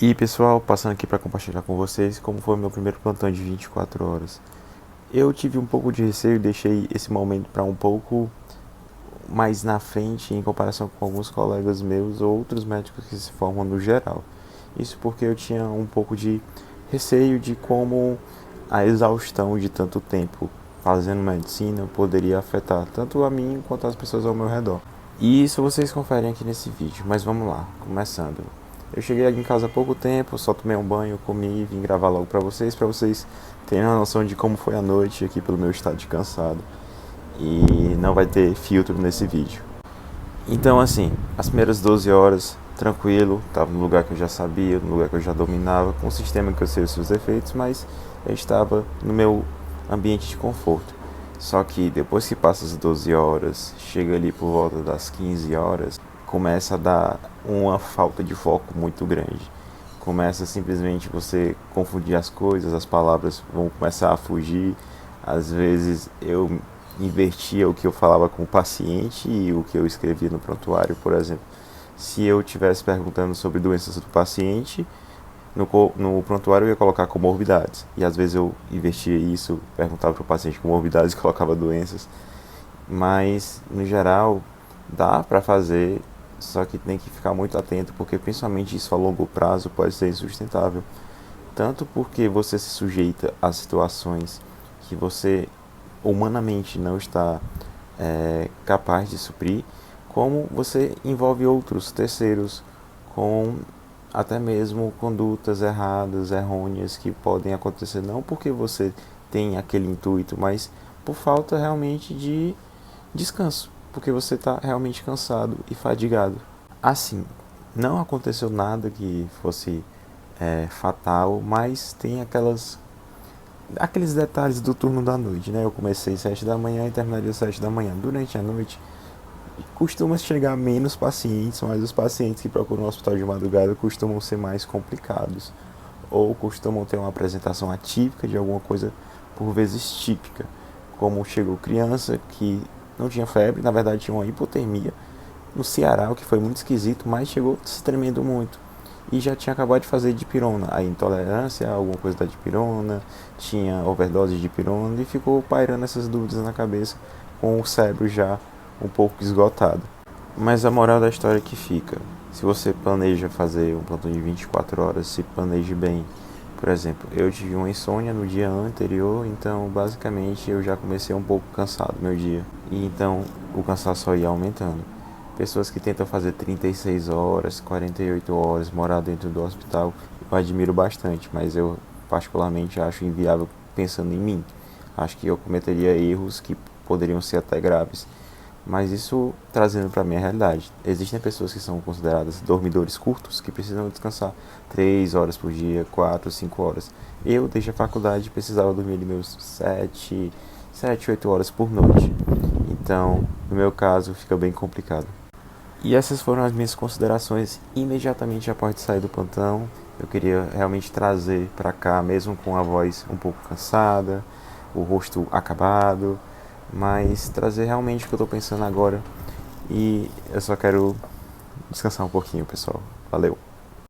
E pessoal, passando aqui para compartilhar com vocês como foi o meu primeiro plantão de 24 horas. Eu tive um pouco de receio e deixei esse momento para um pouco mais na frente em comparação com alguns colegas meus ou outros médicos que se formam no geral. Isso porque eu tinha um pouco de receio de como a exaustão de tanto tempo fazendo medicina poderia afetar tanto a mim quanto as pessoas ao meu redor. E isso vocês conferem aqui nesse vídeo, mas vamos lá, começando. Eu cheguei aqui em casa há pouco tempo, só tomei um banho, comi e vim gravar logo pra vocês terem uma noção de como foi a noite aqui pelo meu estado de cansado. E não vai ter filtro nesse vídeo. Então assim, as primeiras 12 horas, tranquilo, estava no lugar que eu já sabia, no lugar que eu já dominava, com um sistema que eu sei os seus defeitos, mas eu estava no meu ambiente de conforto. Só que depois que passa as 12 horas, chega ali por volta das 15 horas, começa a dar uma falta de foco muito grande. Começa simplesmente você confundir as coisas, as palavras vão começar a fugir. Às vezes eu invertia o que eu falava com o paciente e o que eu escrevia no prontuário, por exemplo. Se eu estivesse perguntando sobre doenças do paciente, no prontuário eu ia colocar comorbidades. E às vezes eu invertia isso, perguntava para o paciente comorbidades e colocava doenças. Mas, no geral, dá para fazer, só que tem que ficar muito atento, porque principalmente isso a longo prazo pode ser insustentável. Tanto porque você se sujeita a situações que você humanamente não está capaz de suprir, como você envolve outros terceiros com até mesmo condutas erradas, errôneas que podem acontecer não porque você tem aquele intuito, mas por falta realmente de descanso, porque você está realmente cansado e fadigado. Assim, não aconteceu nada que fosse fatal, mas tem aqueles detalhes do turno da noite, né? Eu comecei às 7 da manhã e terminaria às 7 da manhã. Durante a noite, costuma chegar menos pacientes, mas os pacientes que procuram o hospital de madrugada costumam ser mais complicados, ou costumam ter uma apresentação atípica de alguma coisa, por vezes típica, como chegou criança que não tinha febre, na verdade tinha uma hipotermia no Ceará, o que foi muito esquisito, mas chegou se tremendo muito. E já tinha acabado de fazer dipirona, a intolerância a alguma coisa da dipirona, tinha overdose de dipirona e ficou pairando essas dúvidas na cabeça com o cérebro já um pouco esgotado. Mas a moral da história é que fica, se você planeja fazer um plantão de 24 horas, se planeje bem. Por exemplo, eu tive uma insônia no dia anterior, então basicamente eu já comecei um pouco cansado meu dia. E então o cansaço só ia aumentando. Pessoas que tentam fazer 36 horas, 48 horas, morar dentro do hospital, eu admiro bastante, mas eu particularmente acho inviável pensando em mim. Acho que eu cometeria erros que poderiam ser até graves. Mas isso trazendo para a minha realidade. Existem pessoas que são consideradas dormidores curtos, que precisam descansar 3 horas por dia, 4, 5 horas. Eu, desde a faculdade, precisava dormir de meus 7, 8 horas por noite. Então, no meu caso, fica bem complicado. E essas foram as minhas considerações imediatamente após de sair do plantão. Eu queria realmente trazer para cá, mesmo com a voz um pouco cansada, o rosto acabado, mas trazer realmente o que eu estou pensando agora. E eu só quero descansar um pouquinho, pessoal. Valeu!